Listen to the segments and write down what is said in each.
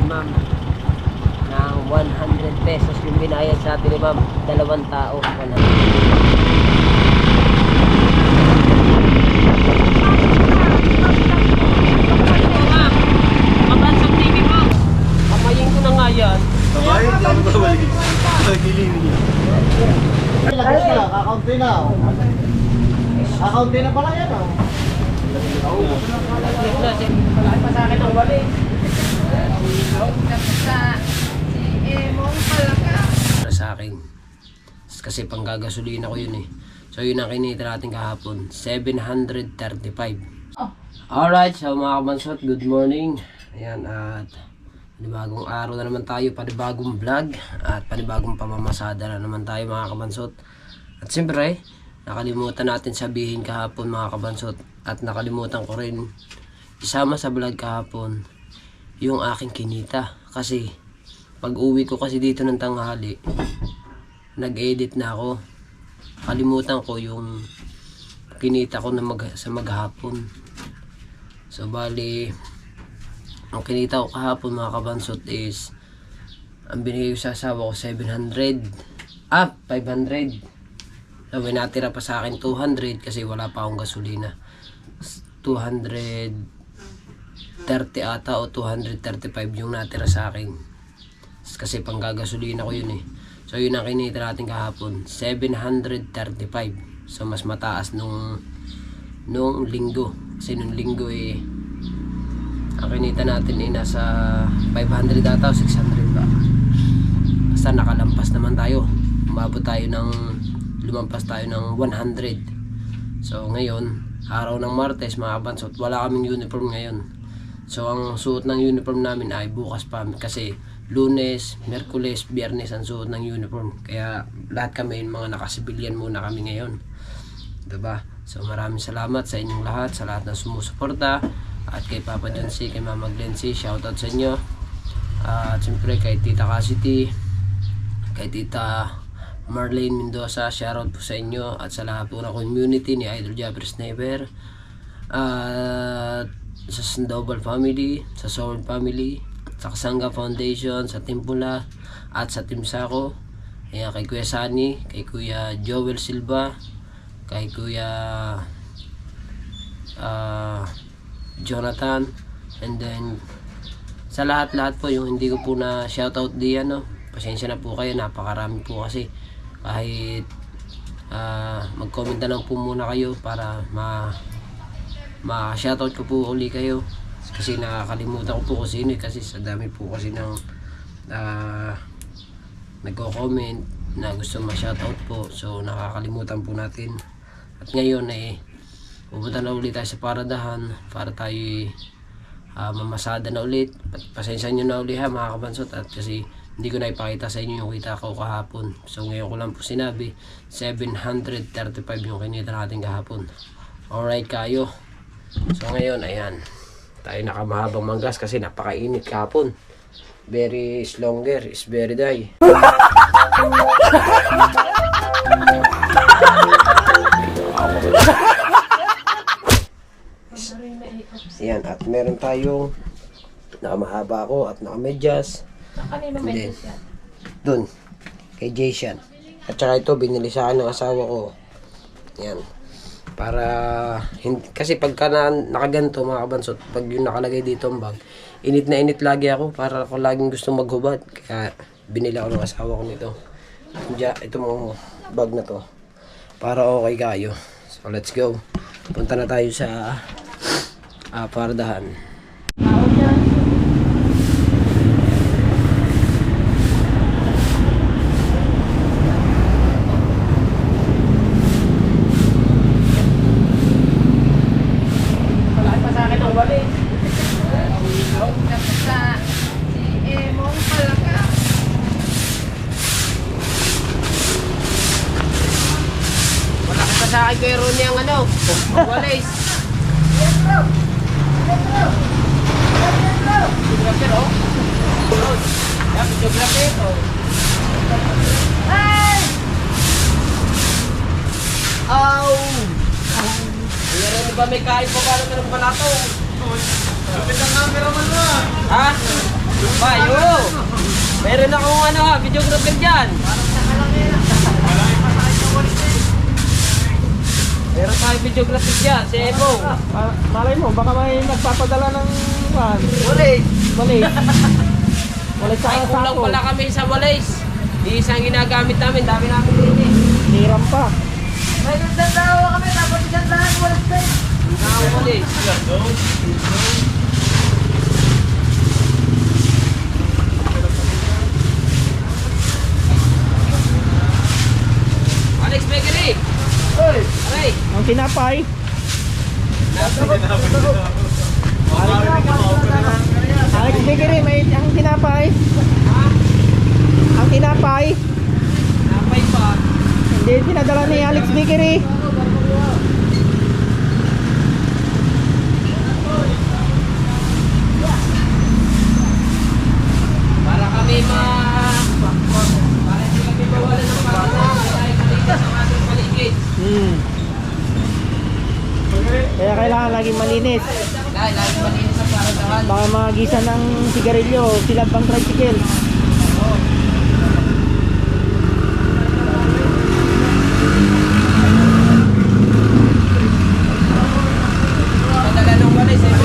ma'am ng 100 pesos yung binayad sa atin ni ma'am. 2 tao. 100. Kamayin ko na nga yan. Kabayan, hindi ako babalik. Nagiling niya. Kakaunti na. Kakaunti na pala yan. Malaki pa sa akin ang wali. Para sa akin. Kasi panggagasolina ko yun eh. So yun ang kinita natin kahapon. 735. Alright, so mga kabansot, good morning. Ayan, at panibagong araw na naman tayo, panibagong vlog at panibagong pamamasada na naman tayo mga kabansot. At siyempre, nakalimutan natin sabihin kahapon mga kabansot, at nakalimutan ko rin isama sa vlog kahapon yung aking kinita. Kasi pag uwi ko kasi dito ng tanghali, nag-edit na ako. Kalimutan ko yung kinita ko na sa maghapon. So bali, ang kinita ko kahapon mga kabansot is, ang binigay ko sa asawa ko 500. So may natira pa sa akin 200 kasi wala pa akong gasolina. 230 ata o 235 yung natira sa akin. Kasi panggagasolina ko yun eh. So yun ang kinita natin kahapon, 735. So mas mataas nung linggo. Kasi nung linggo eh, ang kinita natin ay nasa 500 ata o 600 ba. Basta nakalampas naman tayo. Lumampas tayo ng 100. So ngayon, araw ng Martes mga kabansot, wala kaming uniform ngayon. So ang suot ng uniform namin ay bukas pa. Kasi Lunes, Miyerkules, Biyernes ang suot ng uniform. Kaya lahat kami mga nakasibilyan muna kami ngayon. Diba? So maraming salamat sa inyong lahat, sa lahat ng sumusuporta. At kay Papa John C, kay Mama Glency, shoutout sa inyo. At siyempre kay Tita Cassidy, kay Tita Marlene Mendoza, shoutout po sa inyo. At sa lahat po ng community ni Idol Japper Sniper. At sa Sandoval family, sa Soul family, sa Kasanga Foundation, sa Timpula, at sa Team Sako. Ayan, kay Kuya Sunny, kay Kuya Joel Silva, kay Kuya Jonathan, and then sa lahat-lahat po yung hindi ko po na shoutout diyan, no? Pasensya na po kayo, napakarami po kasi. Kahit mag-comment na lang po muna kayo para ma-shoutout ko po uli kayo. Kasi nakakalimutan ko po kung sino, kasi sa dami po kasi ng nagko-comment na gusto ma-shoutout po. So nakakalimutan po natin. At ngayon eh, pupunta na ulit tayo sa paradahan para tayo mamasada na ulit. Pasensya nyo na ulit ha mga kabansot, at kasi hindi ko na ipakita sa inyo yung kita ko kahapon. So ngayon ko lang po sinabi, 735 yung kinita natin kahapon. Alright kayo. So ngayon, ayan, tayo nakamahabang manggas kasi napakainit kahapon. Very longer is very die. Ayan, at meron tayong nakamahaba ako at nakamedyas. Kanino medyas yan? Dun, kay Jason. At saka ito, binili sa akin ng asawa ko. Ayan. Para, kasi pagka nakaganto mga kabansot, pag yung nakalagay dito ang bag, init na init lagi ako para ako laging gusto maghubad. Kaya binili ako ng asawa ko nito. Ito mga bag na to. Para okay kayo. So let's go. Punta na tayo sa pardahan. Sa akin ko yung Ronnie ang ano, magwalis. Videographer, oh. Yan, videographer, oh. Ay! Aw! Ronnie ba may kain pa ba naman ng balato? Lapit ang camera man na. Ha? Bayo! Meron akong ano ha, videographer dyan. Meron tayo videographer dyan, si Ebo. Malay mo, baka may nagpapadala ng van. Walis! Walis. Walis sa Ay, kulang sako. pala kami sa walis. Di isang ginagamit namin, dami namin din eh. Hiram pa. May nagdadawa kami, dapat isandahan, walang tayo. Walis. Alex Bakery! Hoy! Aray! Ang tinapay. Alex Bakery, may ang tinapay. Ang tinapay. Napay pa. Hindi pinadala ni Alex Bakery. Para kami para hindi kami mawalan ng pagkakas dahil malinis ang ating paligid. Kaya kailangan laging malinis. Dahil lagi malinis ang paradahan. Baka magisa ng sigarilyo, silab ang tricycle. Padala ng walis eh.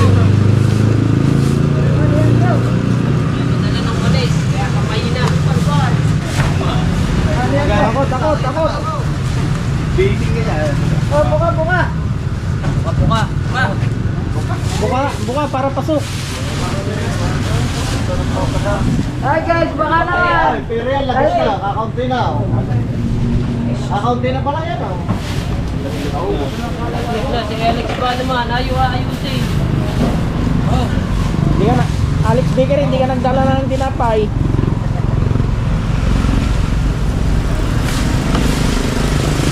Padala ng walis, kaya kamay na. Takot, takot, takot. Baiting ka yan. Oh, buka, buka. Buka. Ma. Buka, buka para pasok. Hi guys, baka na yan. Pero yan, labas na lang. Kakaunti na. Kakaunti na pala yan. Yes na, si Alex ba naman, ayusin. Oh. Hindi ka na, Alex Bakery, hindi ka nagdala na ng tinapay.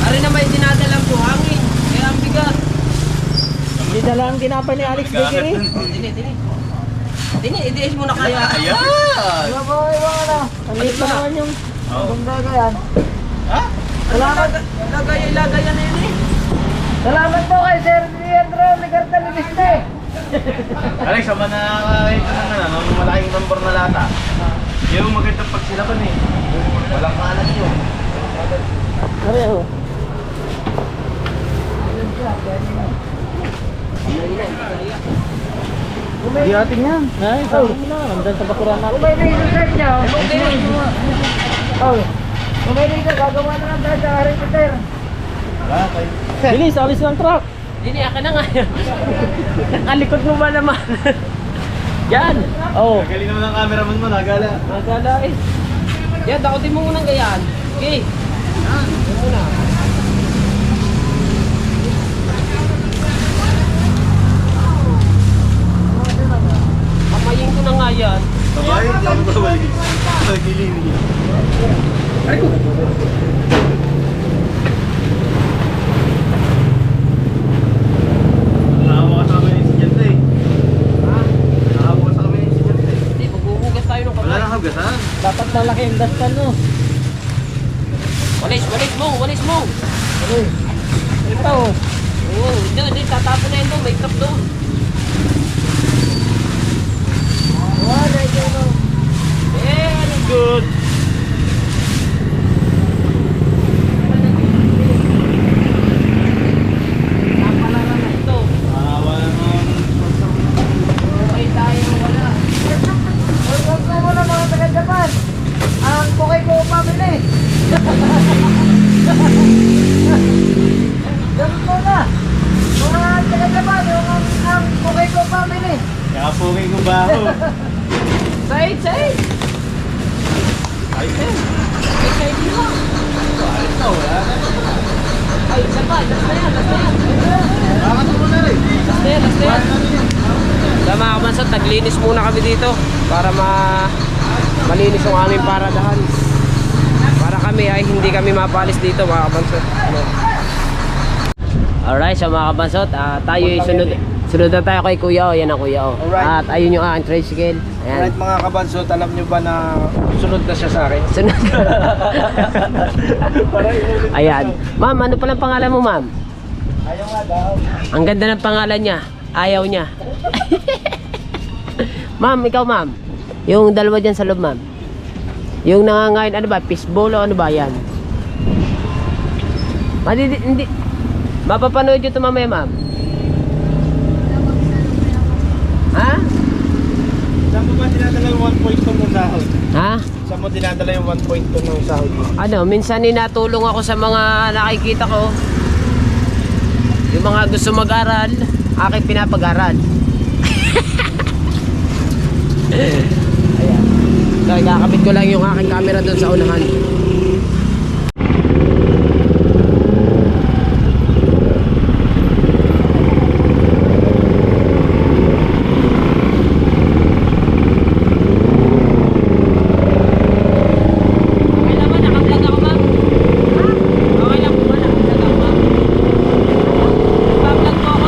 Ari na may dinadalang buhangin, kaya ang bigat. Hindi dala ang tinapay ni Alex Bakery. Dini, i-DS mo na kaya. Ayan! Iba ba, iba ka na. Ang liit pa naman yung... Ganda ka yan. Ha? Salamat. Lagay yan eh. Salamat po kay Sir Leandro Ligarta Libiste. Alex, sama na ito na ng malaking number na lata. Yung magandang pagsilaban eh. Walang kanan yun. Pareho. Hindi atin yan. Ay, sabi mo na. Nandun sa bakuran natin. Kung may reason sa inyo, oh, kung may reason, gagawa na lang tayo sa Harry Potter. Wala kayo. Bilis, alis ng truck. Dini, akin na nga yan. Nakalikod mo ba naman? Yan. Oh. Galing naman ang cameraman mo, nagala. Magala eh. Yan, dakotin mo munang gayaan. Okay. Yan muna. Kamayin ko na nga yan. Sabay, hindi ako babalik. Nagilinis. Ay ko. Nakawa ka sa kami ng estudyante eh. Ha? Nakawa ka sa kami ng estudyante eh. Hindi, maghuhugas tayo ng Wala kamay. nang hagasan. Dapat malaki yung dastan mo. Walis mo. Ito. Oo, hindi, tatapon na yun doon. May cup doon. Very good. Napalaran na ito. Nakawa naman. Okay tayo wala. Huwag ko muna mga taga-Japan. Ang Pukay ko family. Ganun mo na. Mga taga-Japan, ang Pukay ko family. Kaya pugay ko baho. Say. Ay, Say din lang. Ay, isa pa. Last na yan. bakit mo na rin? Last na yan. Kaya mga kabansat, naglinis muna kami dito para malinis yung aming paradahan. Para kami ay hindi kami mapalis dito mga kabansat. Alright, so mga kabansat, tayo ay sunod na tayo kay Kuya O. Yan ang Kuya O. Alright. At ayun yung aking tricycle. Ayan. Alright mga kabansot, alam nyo ba na sunod na siya sa akin? Sunod. Ayan. Ma'am, ano palang pangalan mo, ma'am? Ayaw nga daw. Ang ganda ng pangalan niya. Ayaw niya. Ma'am, ikaw ma'am. Yung dalawa dyan sa loob, ma'am. Yung nangangain, ano ba? Fishbowl o ano ba yan? Hindi. Mapapanood nyo ito mamaya, ma'am. Ha? Saan mo ba dinadala yung 1.2 ng sahod? Ha? Saan mo dinadala yung 1.2 ng sahod mo? Ano, minsan ninatulong ako sa mga nakikita ko. Yung mga gusto mag-aral, aking pinapag-aral. Ayan. So, ikakabit ko lang yung aking camera doon sa unahan. Okay lang ba? Naka-vlog ako, ma'am? Okay lang po ba? Naka-vlog ako, ma'am? Nagpa-vlog po ako.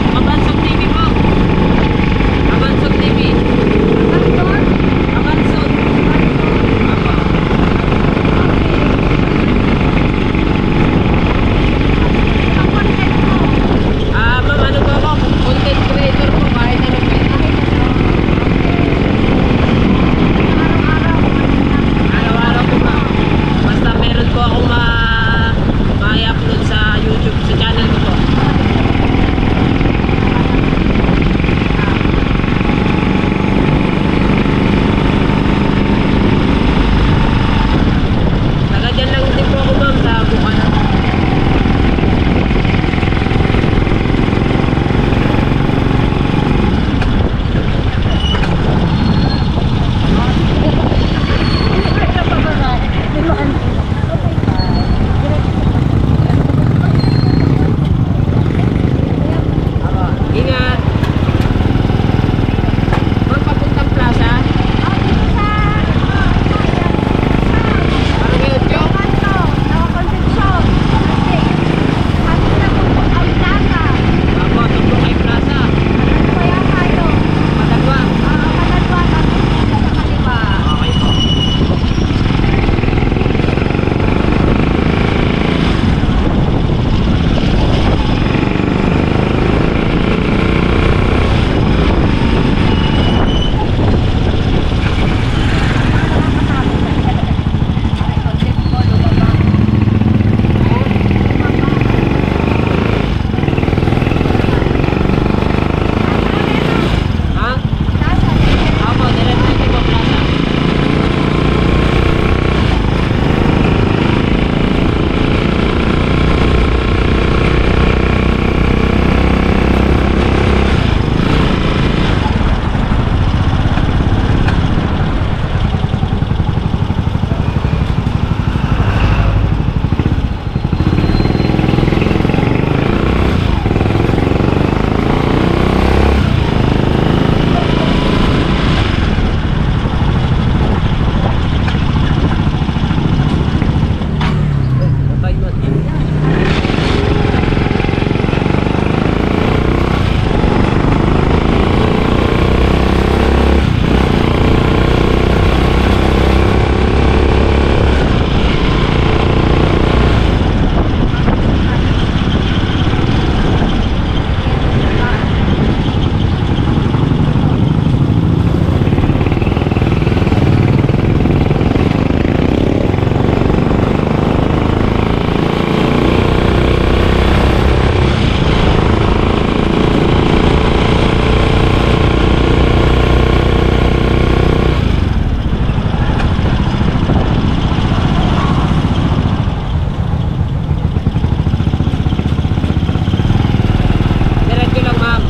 Kabansog TV po. Kabansog TV. Kabansog. Apa. Ma'am, ano po ako? Content creator po. Kahit ano po. Araw-araw po, ma'am. Basta meron po akong ma-upload sa YouTube, sa channel ko po. Taga dyan lang din po ako, ma'am, sa Bukana. Ingat! Ma'am, papuntang plaza? Parang ngayon, Joe? Apo, tumbok kay plaza. Madagwa. Okay po. Ha? Apo, diretso po plaza. Bye, ma'am. Diretso lang, ma'am.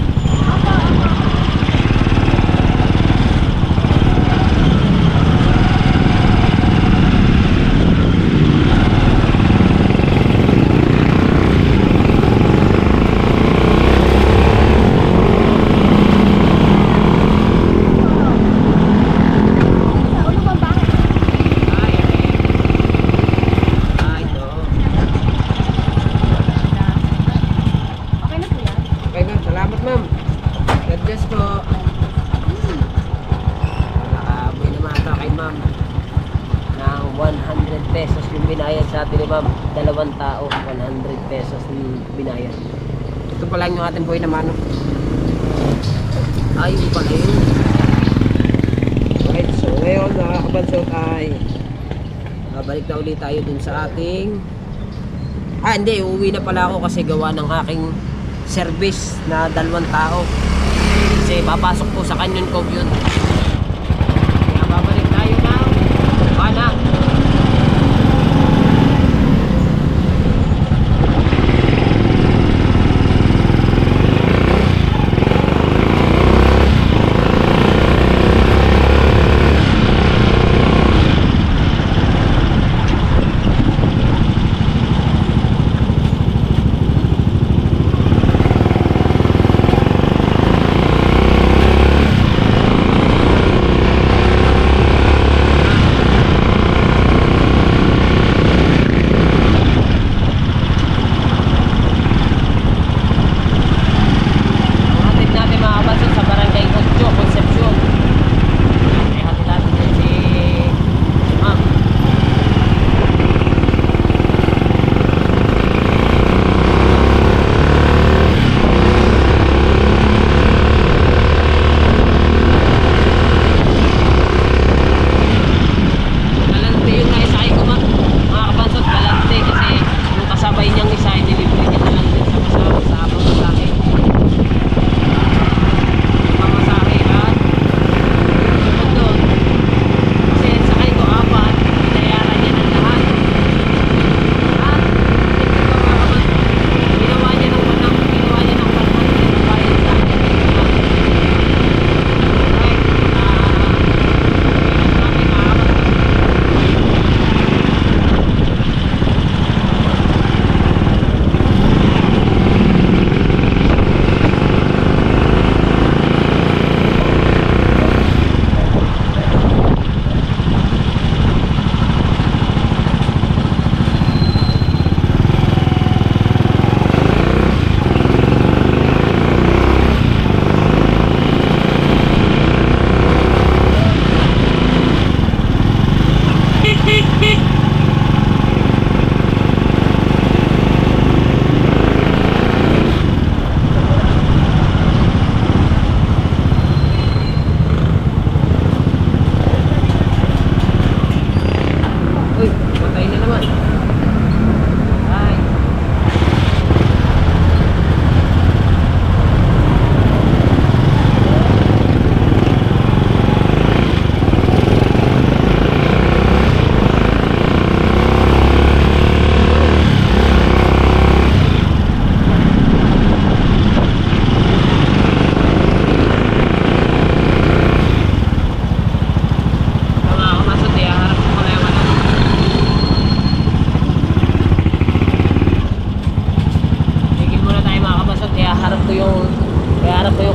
Ay, okay. Ito. Okay, ma'am. Salamat, ma'am. God bless po. binayad sa atin ni ma'am. 2 tao, 100 pesos yung binayad. Ito pa lang yung ating boy na mano. Ay, hindi pala yun. Right, so ngayon mga kabansot ay balik na ulit tayo dun sa ating hindi, uuwi na pala ako kasi gawa ng aking service na 2 tao kasi papasok po sa Canyon Cove yun, kaya babalik tayo ng Bana.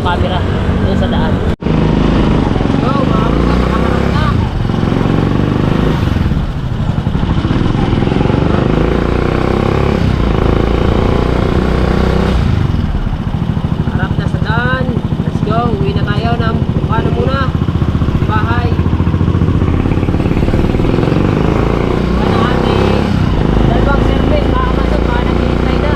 camera dun sa daan. So, mga kapatid, nakaharap na. Harap na sa daan. Let's go. Uwi na tayo ng ano muna. Bahay. Dalawang service, mga kapatid, mga naghihintay na.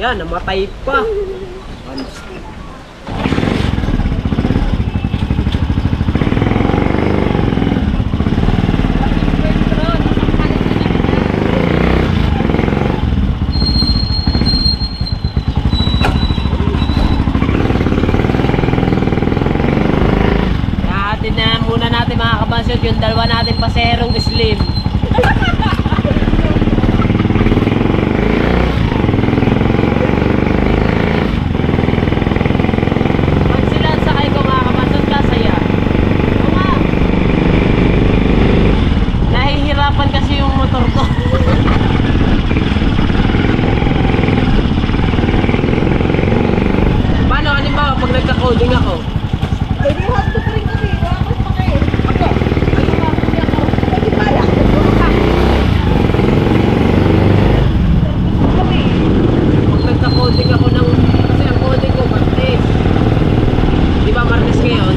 Wala, namatay pa. Natin na muna natin mga kabansot yung dalawa natin paserong slim. Pag sila ang sakay ko mga kabansot, kasaya. Oo nga. Nahihirapan kasi yung motor ko. Paano, halimbawa pag nagka-coding ako? Pwede yung hotdog rin kami. Wala ko pa kayo. Ako. Ayun nga kami ako. Pwede pala. Kami. Pag nagka-coding ako ng, kasi ang coding ko Martes. Di ba Martes ngayon?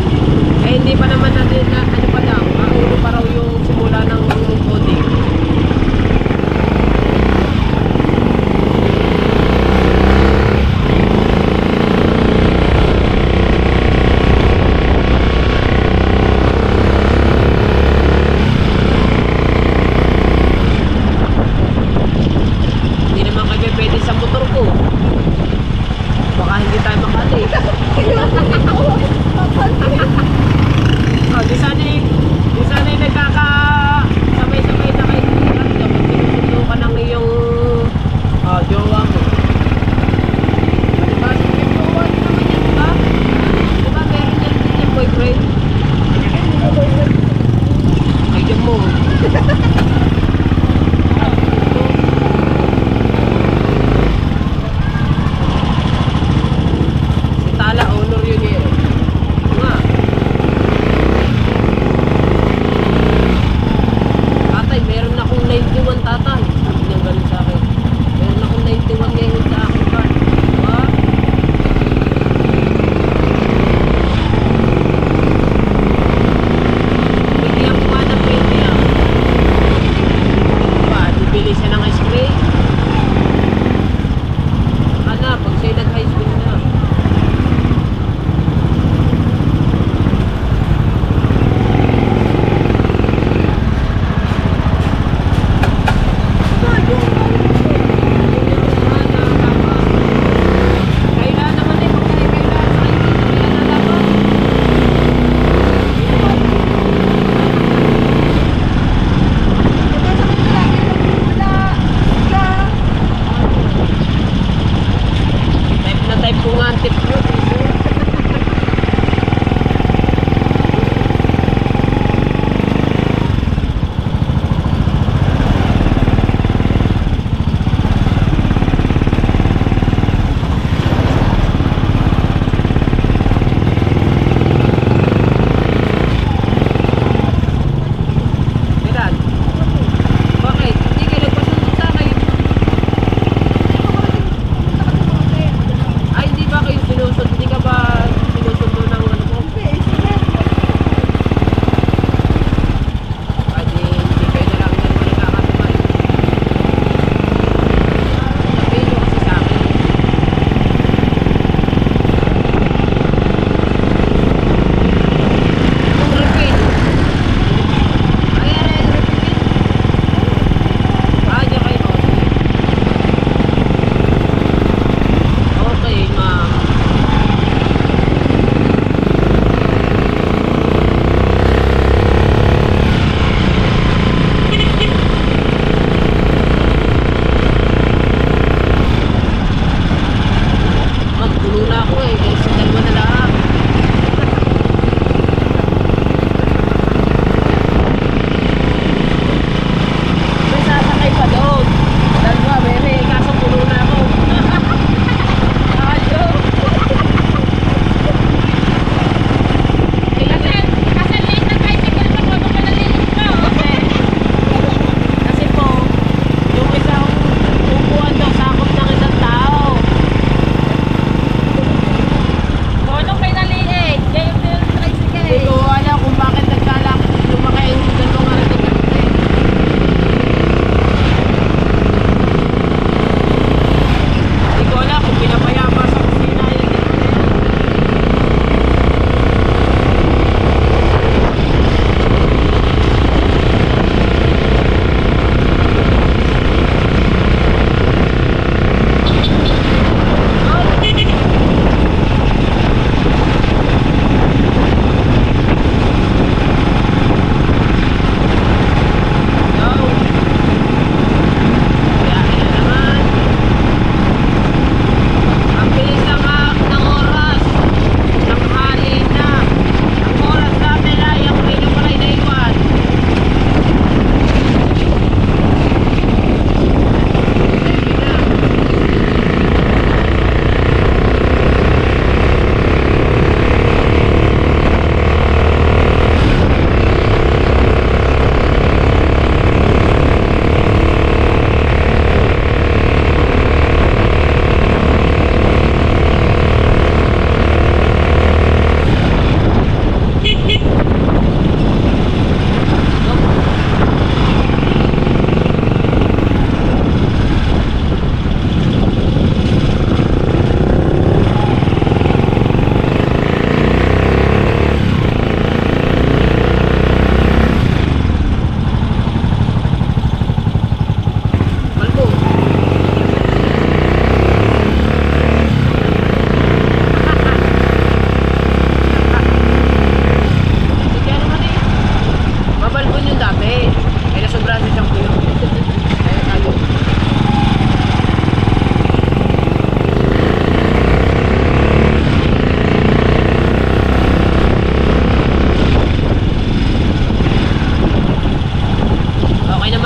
Eh hindi pa naman natin na ano pa daw, ulo pa raw yung simula ng coding. Hindi naman kami pwede sa motor ko. Baka hindi tayo makali. Oh, di sana yung nagkaka-sabay-sabay na kayo. Dapat sinusundo ka ng iyong jowa mo. Diba? Jowa din naman yan, diba? Diba meron yan din yung boyfriend? Ay, dyan mo. Si Tala, honor yun eh. Nga. Tatay, meron akong 91 tatay. Sabi niyang ganun sa akin. Meron akong 91 ngayon sa akin ba? Diba? Bigyan ko nga ng 20 ah. Diba? Bibili siya ng ice cream. Ano, pag sa'yo nag-high school na.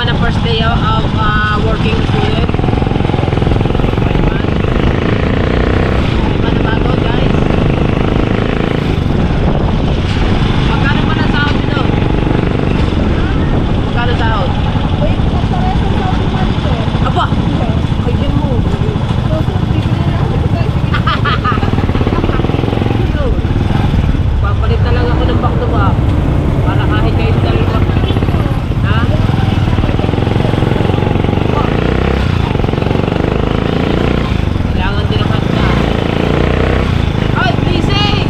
naman ang first day of working student. Di ba nabago, guys? Magkano pa na sahod nyo? Magkano sahod? Aba! Ay, din mo. Papalit na lang ako ng back to back. Para kahit kayo dalawa. Ha? Kailangan din ang kanta. Ay, blessing!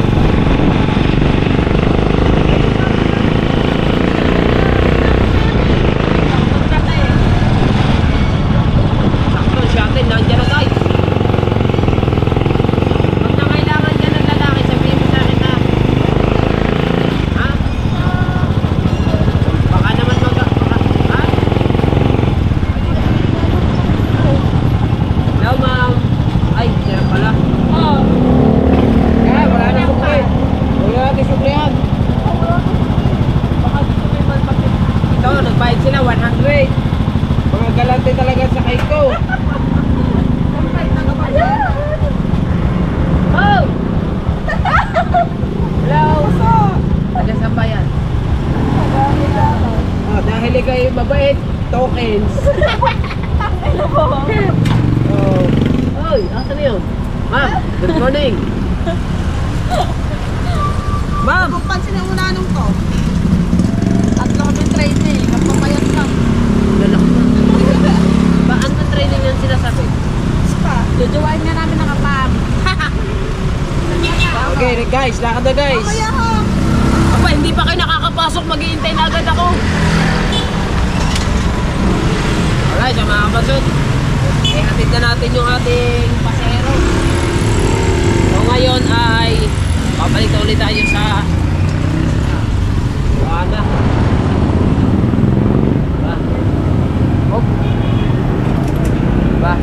Sakto siya atin, nandiyan na guys. Pag na kailangan dyan ng lalaki, sabihin mo sa akin na. Ha? Baka naman ha? Hello, ma'am. Ay, siya pala. Kaya, wala na sukli. Wala natin suklihan. Ito, nagbayad sila 100. Mga galante talaga sa Kaiko. Oh! Hello! Taga saan ba yan? Oh, dahil ikay mabait, tokens. Oh. Oy, asan yun? Ma'am, good morning. Ma'am! Kung pansin ang unanong to, tatlo kami training, nagpapayat lang. Lalaki na. Ba, ano training yan sinasabi? Spa. Jujuwain nga namin ng kapam. Okay, guys, lakad na guys. Kaya ho. Aba, hindi pa kayo nakakapasok, mag-iintay na agad ako. Alright, mga kapatid. Hatid na natin yung ating pasero. So ngayon ay babalik na ulit tayo sa Buana. Diba? Hop. Diba?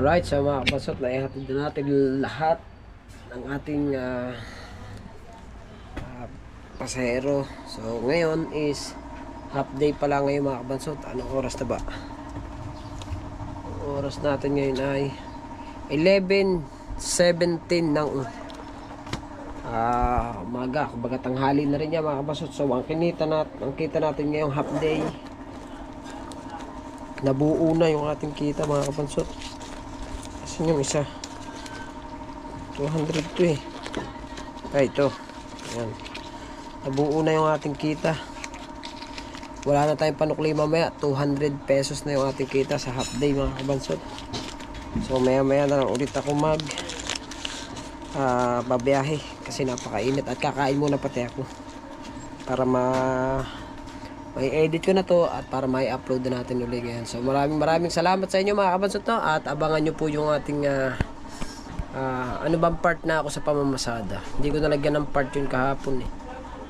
Alright, so mga kabansot, naihatid na natin lahat ng ating pasahero. So ngayon is half day pa lang ngayon mga kabansot. Anong oras na ba? Ang oras natin ngayon ay 11:17 ng umaga. Kumbaga tanghali na rin yan mga kabansot. So ang kita natin ngayong half day, nabuo na yung ating kita mga kabansot. Kasi yung isa 200 to eh. Ay ito, ayan, nabuo na yung ating kita. Wala na tayong panukli mamaya. 200 pesos na yung ating kita sa half day mga kabansot. So maya maya na lang ulit ako babiyahe kasi napakainit at kakain muna pati ako para may edit ko na to at para may upload na natin ulit ngayon. So maraming salamat sa inyo mga kabansot, no? At abangan nyo po yung ating ano bang part na ako sa pamamasada. Hindi ko nalagyan ng part yun kahapon eh.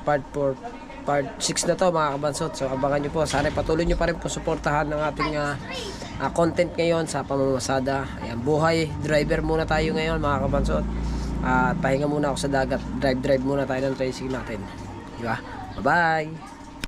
Part 4, part 6 na to mga kabansot. So abangan nyo po. Sana patuloy nyo pa rin po suportahan ng ating content ngayon sa pamamasada. Ayan, buhay driver muna tayo ngayon mga kabansot. At pahinga muna ako sa dagat. Drive muna tayo ng tricycle natin. Diba? Bye bye.